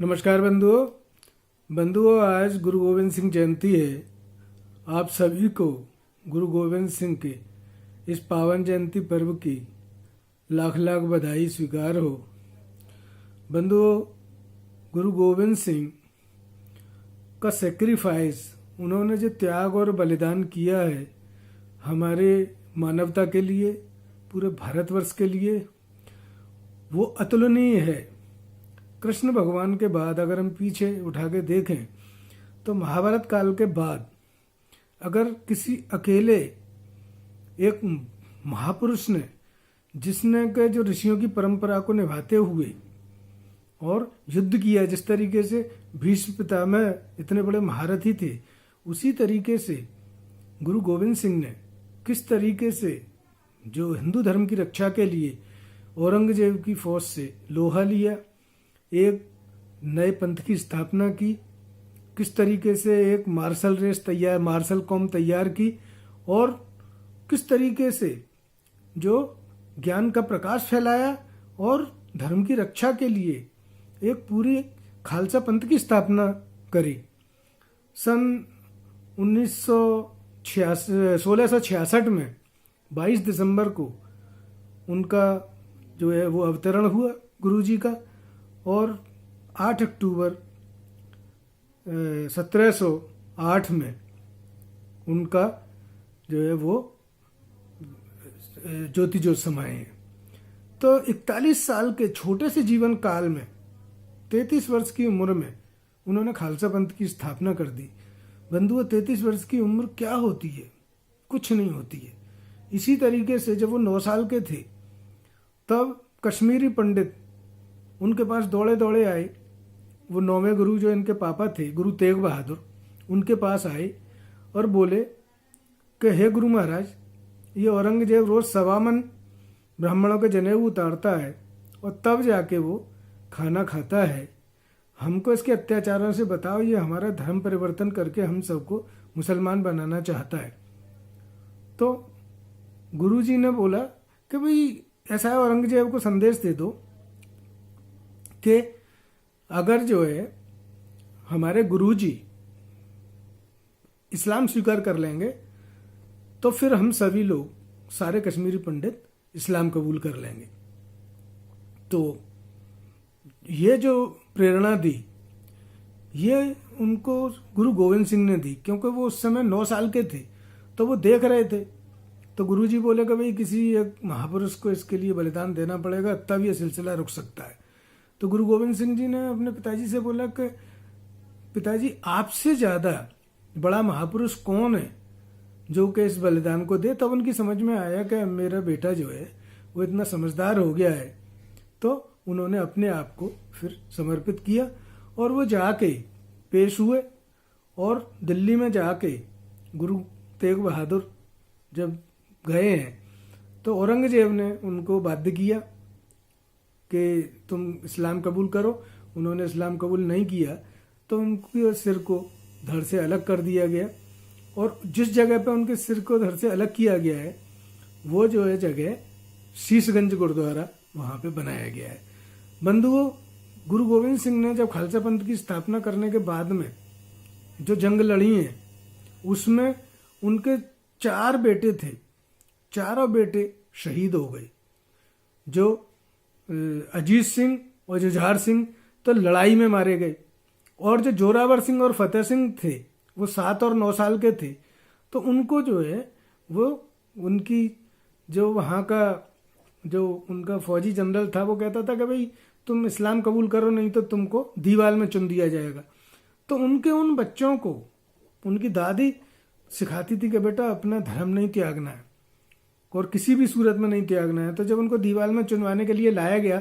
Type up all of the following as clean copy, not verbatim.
नमस्कार बंधुओं, आज गुरु गोविंद सिंह जयंती है। आप सभी को गुरु गोविंद सिंह के इस पावन जयंती पर्व की लाख लाख बधाई स्वीकार हो। बंधुओं, गुरु गोविंद सिंह का सेक्रीफाइस, उन्होंने जो त्याग और बलिदान किया है हमारे मानवता के लिए, पूरे भारतवर्ष के लिए, वो अतुलनीय है। कृष्ण भगवान के बाद अगर हम पीछे उठा के देखें तो महाभारत काल के बाद अगर किसी अकेले एक महापुरुष ने, जिसने के जो ऋषियों की परंपरा को निभाते हुए और युद्ध किया, जिस तरीके से भीष्म पितामह इतने बड़े महारथी थे, उसी तरीके से गुरु गोविंद सिंह ने किस तरीके से जो हिंदू धर्म की रक्षा के लिए औरंगजेब की फौज से लोहा लिया, एक नए पंथ की स्थापना की, किस तरीके से एक मार्शल कौम तैयार की, और किस तरीके से जो ज्ञान का प्रकाश फैलाया और धर्म की रक्षा के लिए एक पूरी खालसा पंथ की स्थापना करी। सन 1666 में 22 दिसंबर को उनका जो है वो अवतरण हुआ गुरु जी का, और 8 अक्टूबर 1708 में उनका जो है वो ज्योति ज्योत समाए हैं। तो 41 साल के छोटे से जीवन काल में 33 वर्ष की उम्र में उन्होंने खालसा पंथ की स्थापना कर दी। बंधुओं, 33 वर्ष की उम्र क्या होती है? कुछ नहीं होती है। इसी तरीके से जब वो 9 साल के थे तब कश्मीरी पंडित उनके पास दौड़े दौड़े आए। वो 9वें गुरु जो इनके पापा थे, गुरु तेग बहादुर, उनके पास आए और बोले कि हे गुरु महाराज, ये औरंगजेब रोज 1.25 मन ब्राह्मणों के जनेऊ उतारता है और तब जाके वो खाना खाता है। हमको इसके अत्याचारों से बताओ, ये हमारा धर्म परिवर्तन करके हम सबको मुसलमान बनाना चाहता है। तो गुरु जी ने बोला कि भाई ऐसा है, औरंगजेब को संदेश दे दो कि अगर जो है हमारे गुरुजी इस्लाम स्वीकार कर लेंगे तो फिर हम सभी लोग, सारे कश्मीरी पंडित, इस्लाम कबूल कर लेंगे। तो ये जो प्रेरणा दी, ये उनको गुरु गोविंद सिंह ने दी, क्योंकि वो उस समय 9 साल के थे। तो वो देख रहे थे। तो गुरु जी बोले कि भाई किसी एक महापुरुष को इसके लिए बलिदान देना पड़ेगा, तब ये सिलसिला रुक सकता है। तो गुरु गोविंद सिंह जी ने अपने पिताजी से बोला कि पिताजी, आपसे ज़्यादा बड़ा महापुरुष कौन है जो कि इस बलिदान को दे। तब उनकी समझ में आया कि मेरा बेटा जो है वो इतना समझदार हो गया है। तो उन्होंने अपने आप को फिर समर्पित किया और वो जाके पेश हुए, और दिल्ली में जाके गुरु तेग बहादुर जब गए हैं तो औरंगजेब ने उनको बाध्य किया कि तुम इस्लाम कबूल करो। उन्होंने इस्लाम कबूल नहीं किया तो उनके सिर को धड़ से अलग कर दिया गया, और जिस जगह पे उनके सिर को धड़ से अलग किया गया है वो जो है जगह शीशगंज गुरुद्वारा वहाँ पे बनाया गया है। बंधुओं, गुरु गोविंद सिंह ने जब खालसा पंथ की स्थापना करने के बाद में जो जंग लड़ी है उसमें उनके 4 बेटे थे। चारों बेटे शहीद हो गए। जो अजीत सिंह और जुझार सिंह तो लड़ाई में मारे गए, और जो जोरावर सिंह और फतेह सिंह थे वो 7 और 9 साल के थे। तो उनको जो है वो उनकी जो वहाँ का जो उनका फौजी जनरल था वो कहता था कि भाई तुम इस्लाम कबूल करो, नहीं तो तुमको दीवार में चुन दिया जाएगा। तो उनके उन बच्चों को उनकी दादी सिखाती थी कि बेटा अपना धर्म नहीं त्यागना है और किसी भी सूरत में नहीं त्यागना है। तो जब उनको दीवार में चुनवाने के लिए लाया गया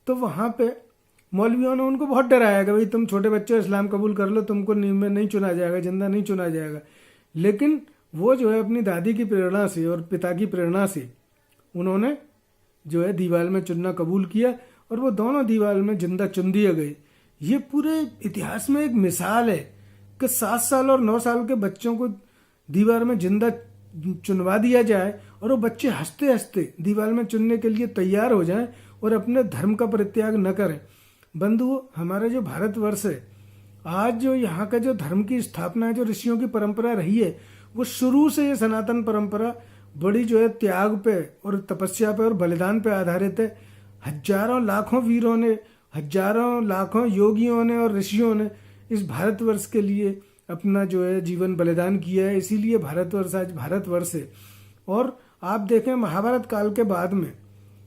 तो वहाँ पे मौलवियों ने उनको बहुत डराया कि भाई तुम छोटे बच्चे इस्लाम कबूल कर लो, तुमको नींव में नहीं चुना जाएगा, जिंदा नहीं चुना जाएगा। लेकिन वो जो है अपनी दादी की प्रेरणा से और पिता की प्रेरणा से उन्होंने जो है दीवार में चुनना कबूल किया, और वो दोनों दीवार में जिंदा चुन दिए गए। ये पूरे इतिहास में एक मिसाल है कि 7 साल और 9 साल के बच्चों को दीवार में जिंदा चुनवा दिया जाए और वो बच्चे हंसते हंसते दीवार में चुनने के लिए तैयार हो जाएं और अपने धर्म का परित्याग न करें। बंधुओं, हमारा जो भारतवर्ष है, आज जो यहाँ का जो धर्म की स्थापना है, जो ऋषियों की परंपरा रही है, वो शुरू से ये सनातन परंपरा बड़ी जो है त्याग पे और तपस्या पे और बलिदान पे आधारित है। हजारों लाखों वीरों ने, हजारों लाखों योगियों ने और ऋषियों ने इस भारतवर्ष के लिए अपना जो है जीवन बलिदान किया है। इसीलिए भारतवर्ष आज भारतवर्ष है। और आप देखें, महाभारत काल के बाद में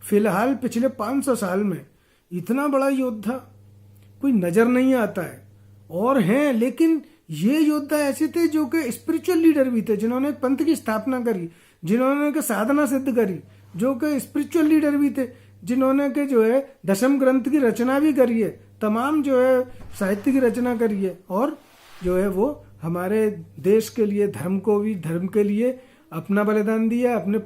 फिलहाल पिछले 500 साल में इतना बड़ा योद्धा कोई नजर नहीं आता है। और हैं, लेकिन ये योद्धा ऐसे थे जो कि स्पिरिचुअल लीडर भी थे, जिन्होंने पंथ की स्थापना करी, जिन्होंने के साधना सिद्ध करी, जो कि स्पिरिचुअल लीडर भी थे, जिन्होंने के जो है दशम ग्रंथ की रचना भी करी है, तमाम जो है साहित्य की रचना करी है, और जो है वो हमारे देश के लिए, धर्म के लिए अपना बलिदान दिया, अपने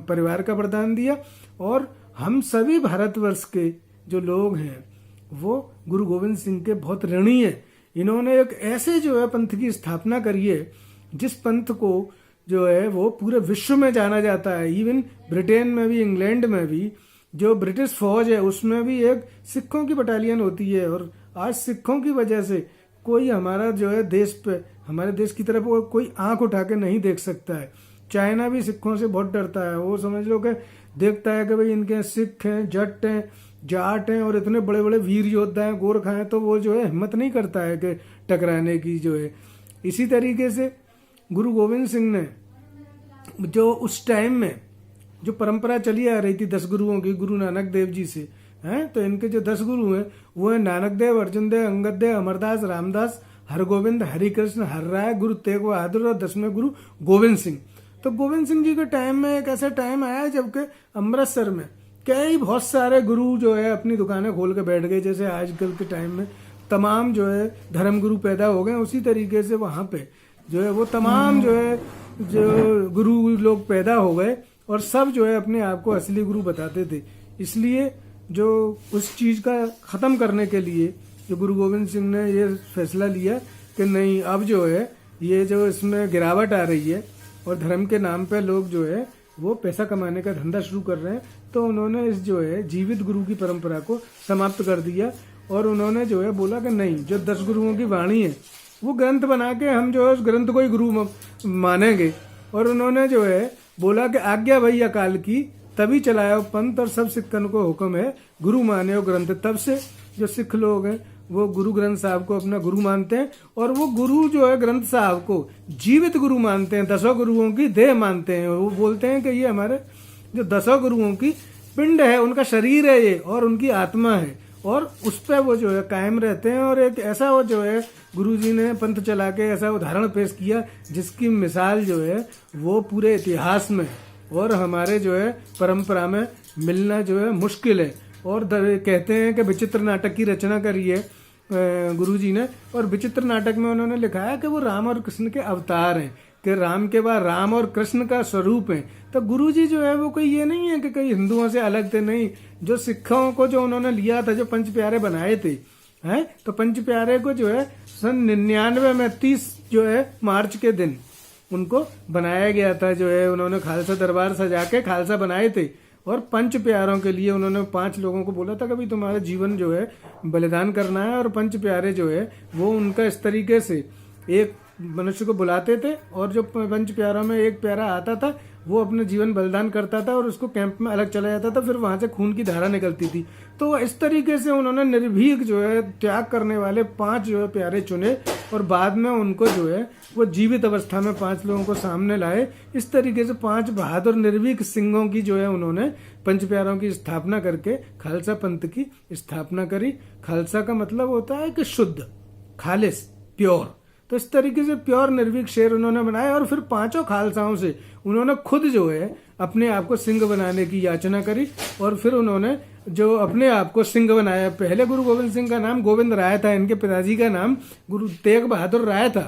परिवार का बलिदान दिया। और हम सभी भारतवर्ष के जो लोग हैं वो गुरु गोविंद सिंह के बहुत ऋणी हैं। इन्होंने एक ऐसे जो है पंथ की स्थापना करी है जिस पंथ को जो है वो पूरे विश्व में जाना जाता है। इवन ब्रिटेन में भी, इंग्लैंड में भी जो ब्रिटिश फौज है उसमें भी एक सिखों की बटालियन होती है। और आज सिखों की वजह से कोई हमारा जो है देश पे, हमारे देश की तरफ कोई आंख उठा के नहीं देख सकता है। चाइना भी सिखों से बहुत डरता है। वो समझ लो कि देखता है कि भाई इनके सिख हैं, जट हैं, जाट हैं और इतने बड़े बड़े वीर योद्धा हैं, गोरखा हैं, तो वो जो है हिम्मत नहीं करता है कि टकराने की जो है। इसी तरीके से गुरु गोविंद सिंह ने जो उस टाइम में जो परंपरा चली आ रही थी 10 गुरुओं की, गुरु नानक देव जी से हैं, तो इनके जो 10 गुरु हैं वो है नानक देव, अर्जुन देव, अंगद देव, अमरदास, रामदास, हरगोविंद, हरिकृष्ण, हरराय, गुरु तेग बहादुर और 10वें गुरु गोविंद सिंह। तो गोविंद सिंह जी के टाइम में एक ऐसा टाइम आया जबकि अमृतसर में कई बहुत सारे गुरु जो है अपनी दुकानें खोल के बैठ गए। जैसे आजकल के टाइम में तमाम जो है धर्म गुरु पैदा हो गए, उसी तरीके से वहाँ पे जो है वो तमाम जो है जो गुरु लोग पैदा हो गए और सब जो है अपने आप को असली गुरु बताते थे। इसलिए जो उस चीज का खत्म करने के लिए जो गुरु गोविंद सिंह ने ये फैसला लिया कि नहीं, अब जो है ये जो इसमें गिरावट आ रही है और धर्म के नाम पे लोग जो है वो पैसा कमाने का धंधा शुरू कर रहे हैं, तो उन्होंने इस जो है जीवित गुरु की परंपरा को समाप्त कर दिया। और उन्होंने जो है बोला कि नहीं, जो 10 गुरुओं की वाणी है वो ग्रंथ बना के हम जो है उस ग्रंथ को ही गुरु मानेंगे। और उन्होंने जो है बोला कि आज्ञा भई अकाल की, तभी चलायो पंथ और सब सिखन को हुक्म है गुरु माने ग्रंथ। तब से जो सिख लोग हैं वो गुरु ग्रंथ साहब को अपना गुरु मानते हैं और वो गुरु जो है ग्रंथ साहब को जीवित गुरु मानते हैं, 10 गुरुओं की देह मानते हैं। वो बोलते हैं कि ये हमारे जो 10 गुरुओं की पिंड है, उनका शरीर है ये और उनकी आत्मा है, और उस पर वो जो है कायम रहते हैं। और एक ऐसा वो जो है गुरु जी ने पंथ चला के ऐसा उदाहरण पेश किया जिसकी मिसाल जो है वो पूरे इतिहास में और हमारे जो है परंपरा में मिलना जो है मुश्किल है। और कहते हैं कि विचित्र नाटक की रचना करी है गुरु जी ने, और विचित्र नाटक में उन्होंने लिखा है कि वो राम और कृष्ण के अवतार हैं, कि राम के बाद राम और कृष्ण का स्वरूप है। तो गुरु जी जो है वो कोई ये नहीं है कि कई हिंदुओं से अलग थे, नहीं। जो सिखों को जो उन्होंने लिया था, जो पंच प्यारे बनाए थे, हैं, तो पंच प्यारे को जो है सन 99 में 30 जो है मार्च के दिन उनको बनाया गया था। जो है उन्होंने खालसा दरबार सजा के खालसा बनाए थे और पंच प्यारों के लिए उन्होंने 5 लोगों को बोला था कि भाई तुम्हारा जीवन जो है बलिदान करना है। और पंच प्यारे जो है वो उनका इस तरीके से एक मनुष्य को बुलाते थे और जो पंच प्यारों में एक प्यारा आता था वो अपने जीवन बलिदान करता था और उसको कैंप में अलग चला जाता था, फिर वहां से खून की धारा निकलती थी। तो इस तरीके से उन्होंने निर्भीक जो है त्याग करने वाले 5 जो है प्यारे चुने और बाद में उनको जो है वो जीवित अवस्था में 5 लोगों को सामने लाए। इस तरीके से 5 बहादुर निर्भीक सिंहों की जो है उन्होंने पंच प्यारों की स्थापना करके खालसा पंथ की स्थापना करी। खालसा का मतलब होता है कि शुद्ध, खालिस, प्योर। तो इस तरीके से प्योर निर्भीक शेर उन्होंने बनाए और फिर 5 खालसाओं से उन्होंने खुद जो है अपने आप को सिंह बनाने की याचना करी और फिर उन्होंने जो अपने आप को सिंह बनाया। पहले गुरु गोविंद सिंह का नाम गोविंद राय था, इनके पिताजी का नाम गुरु तेग बहादुर राय था।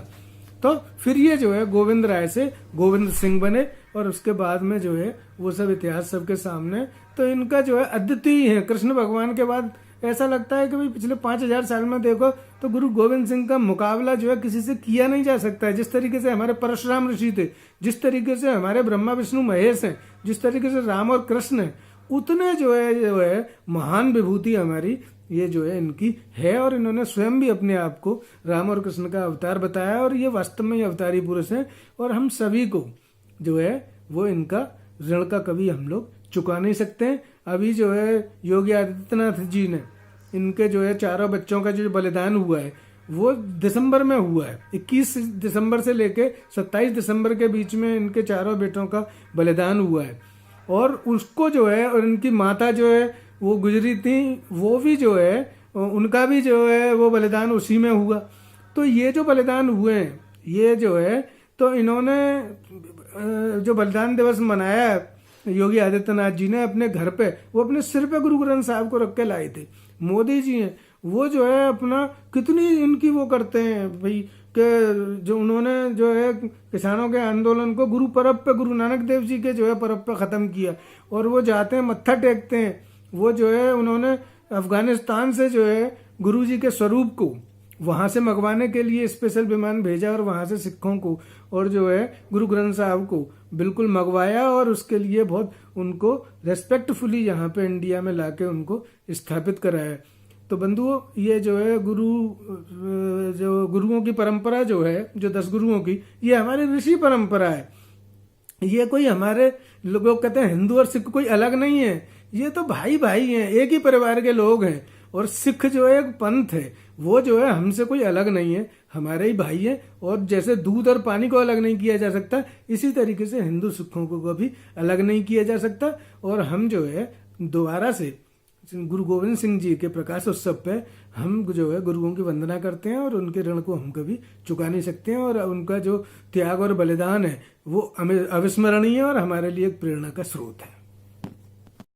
तो फिर ये जो है गोविंद राय से गोविंद सिंह बने और उसके बाद में जो है वो सब इतिहास सबके सामने। तो इनका जो है अद्वितीय है। कृष्ण भगवान के बाद ऐसा लगता है कि भाई पिछले 5000 साल में देखो तो गुरु गोविंद सिंह का मुकाबला जो है किसी से किया नहीं जा सकता है। जिस तरीके से हमारे परशुराम ऋषि थे, जिस तरीके से हमारे ब्रह्मा विष्णु महेश हैं, जिस तरीके से राम और कृष्ण हैं, उतने जो है महान विभूति हमारी ये जो है इनकी है, और इन्होंने स्वयं भी अपने आप को राम और कृष्ण का अवतार बताया, और ये वास्तव में ये अवतारी पुरुष हैं। और हम सभी को जो है वो इनका ऋण का कभी हम लोग चुका नहीं सकते। अभी जो है योगी आदित्यनाथ जी ने इनके जो है चारों बच्चों का जो बलिदान हुआ है वो दिसंबर में हुआ है। 21 दिसंबर से लेके 27 दिसंबर के बीच में इनके चारों बेटों का बलिदान हुआ है। और उसको जो है, और इनकी माता जो है वो गुजरी थी, वो भी जो है उनका भी जो है वो बलिदान उसी में हुआ। तो ये जो बलिदान हुए हैं, ये जो है तो इन्होंने जो बलिदान दिवस मनाया है योगी आदित्यनाथ जी ने अपने घर पे, वो अपने सिर पे गुरु ग्रंथ साहब को रख के लाए थे। मोदी जी हैं वो जो है अपना कितनी इनकी वो करते हैं भाई, कि जो उन्होंने जो है किसानों के आंदोलन को गुरु पर्व पे, गुरु नानक देव जी के जो है पर्व पे ख़त्म किया, और वो जाते हैं मत्था टेकते हैं। वो जो है उन्होंने अफगानिस्तान से जो है गुरु जी के स्वरूप को वहाँ से मंगवाने के लिए स्पेशल विमान भेजा, और वहाँ से सिखों को और जो है गुरु ग्रंथ साहब को बिल्कुल मंगवाया, और उसके लिए बहुत उनको रेस्पेक्टफुली यहाँ पे इंडिया में लाके उनको स्थापित कराया। तो बंधुओं, ये जो है जो गुरुओं की परंपरा जो है, जो 10 गुरुओं की, ये हमारी ऋषि परंपरा है। ये कोई हमारे लोग कहते हैं हिंदू और सिख कोई अलग नहीं है, ये तो भाई भाई हैं, एक ही परिवार के लोग हैं। और सिख जो है एक पंथ है, वो जो है हमसे कोई अलग नहीं है, हमारे ही भाई है। और जैसे दूध और पानी को अलग नहीं किया जा सकता, इसी तरीके से हिंदू सिखों को भी अलग नहीं किया जा सकता। और हम जो है दोबारा से गुरु गोविंद सिंह जी के प्रकाश उत्सव पे हम जो है गुरुओं की वंदना करते हैं, और उनके ऋण को हम कभी चुका नहीं सकते हैं। और उनका जो त्याग और बलिदान है वो अविस्मरणीय और हमारे लिए एक प्रेरणा का स्रोत है।